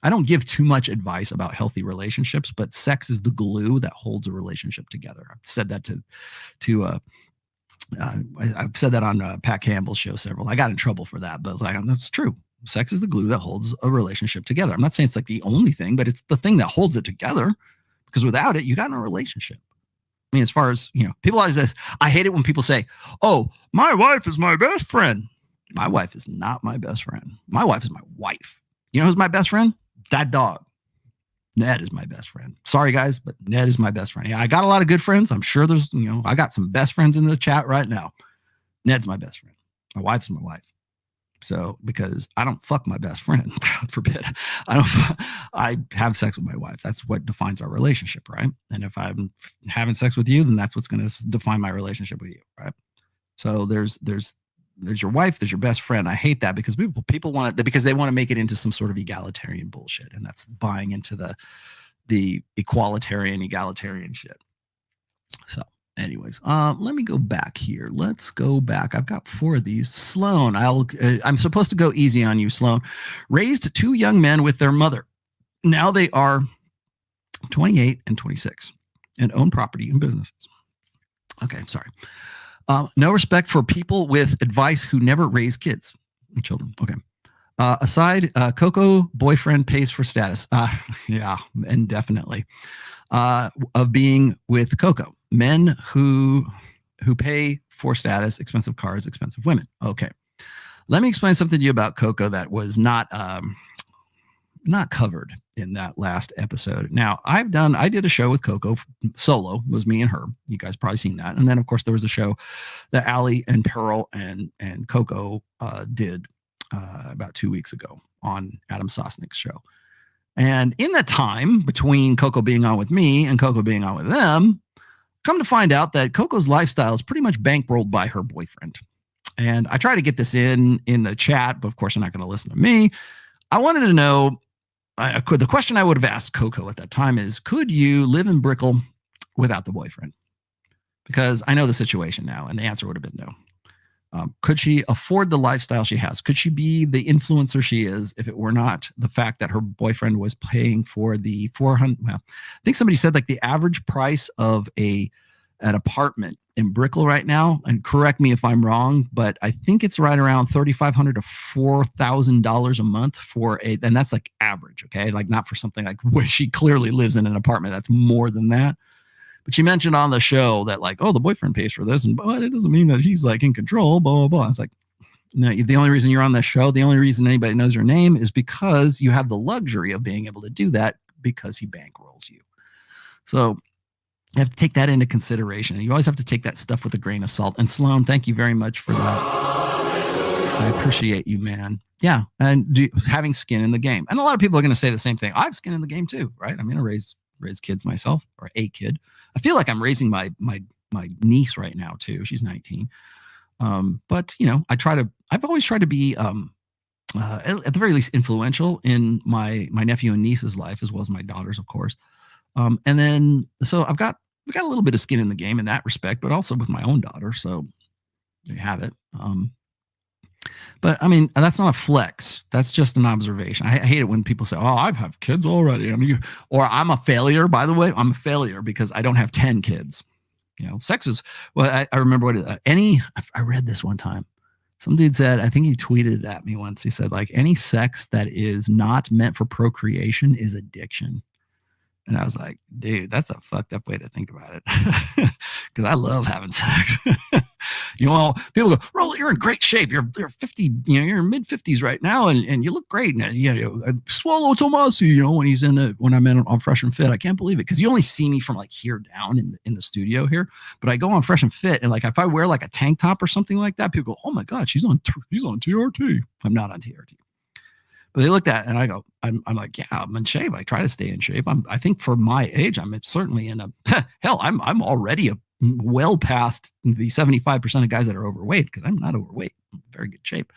I don't give too much advice about healthy relationships, but sex is the glue that holds a relationship together. I've said that I've said that on Pat Campbell's show several. I got in trouble for that, but like, that's true. Sex is the glue that holds a relationship together. I'm not saying it's like the only thing, but it's the thing that holds it together, because without it, you got no relationship. I mean, as far as, people always say, I hate it when people say, oh, my wife is my best friend. My wife is not my best friend. My wife is my wife. You know who's my best friend? That dog. Ned is my best friend. Sorry, guys, but Ned is my best friend. Yeah, I got a lot of good friends. I'm sure there's, I got some best friends in the chat right now. Ned's my best friend. My wife's my wife. So, because I don't fuck my best friend, God forbid, I have sex with my wife. That's what defines our relationship, right? And if I'm having sex with you, then that's what's going to define my relationship with you, right? So there's your wife, there's your best friend. I hate that because people want it, because they want to make it into some sort of egalitarian bullshit, and that's buying into the egalitarian shit. So. Anyways, let me go back here. Let's go back. I've got 4 of these. Sloan, I'm supposed to go easy on you, Sloan. Raised 2 young men with their mother. Now they are 28 and 26 and own property and businesses. Okay, sorry. No respect for people with advice who never raise children. Okay. Aside, Coco boyfriend pays for status. Yeah, indefinitely. Of being with Coco. Men who pay for status, expensive cars, expensive women. Okay. Let me explain something to you about Coco that was not covered in that last episode. Now, I did a show with Coco solo. It was me and her. You guys probably seen that. And then, of course, there was a show that Allie and Pearl and Coco did about 2 weeks ago on Adam Sosnick's show. And in that time between Coco being on with me and Coco being on with them, come to find out that Coco's lifestyle is pretty much bankrolled by her boyfriend. And I try to get this in the chat, but of course, you're not going to listen to me. I wanted to know, the question I would have asked Coco at that time is, could you live in Brickell without the boyfriend? Because I know the situation now, and the answer would have been no. Could she afford the lifestyle she has? Could she be the influencer she is if it were not the fact that her boyfriend was paying for the 400? Well, I think somebody said like the average price of an apartment in Brickell right now, and correct me if I'm wrong, but I think it's right around $3,500 to $4,000 a month and that's like average, okay? Like not for something like where she clearly lives in an apartment. That's more than that. But she mentioned on the show that like, oh, the boyfriend pays for this, but it doesn't mean that he's like in control, blah, blah, blah. I was like, no, the only reason you're on this show, the only reason anybody knows your name is because you have the luxury of being able to do that because he bankrolls you. So you have to take that into consideration. And you always have to take that stuff with a grain of salt. And Sloan, thank you very much for that. I appreciate you, man. Yeah. And having skin in the game. And a lot of people are going to say the same thing. I have skin in the game too, right? I'm going to raise kids myself, or a kid. I feel like I'm raising my niece right now too. She's 19. But I've always tried to be, at the very least, influential in my nephew and niece's life, as well as my daughter's, of course. And then, so I've got a little bit of skin in the game in that respect, but also with my own daughter. So there you have it. But I mean, that's not a flex. That's just an observation. I hate it when people say, oh, I have kids already. I mean, or I'm a failure. By the way, I'm a failure because I don't have 10 kids. Sex is, well, I remember I read this one time. Some dude said, I think he tweeted it at me once. He said, like, any sex that is not meant for procreation is addiction. And I was like, dude, that's a fucked up way to think about it. Because I love having sex. People go, Roll, you're in great shape. You're 50, you're in mid 50s right now, and you look great. And Swallow Tomasi, when I'm on Fresh and Fit, I can't believe it. Because you only see me from like here down in the studio here. But I go on Fresh and Fit, and like if I wear like a tank top or something like that, people go, oh my God, he's on TRT. I'm not on TRT. But they looked at it and I go, I'm like, yeah, I'm in shape. I try to stay in shape. I think for my age, I'm certainly in I'm already well past the 75% of guys that are overweight, because I'm not overweight. I'm in very good shape.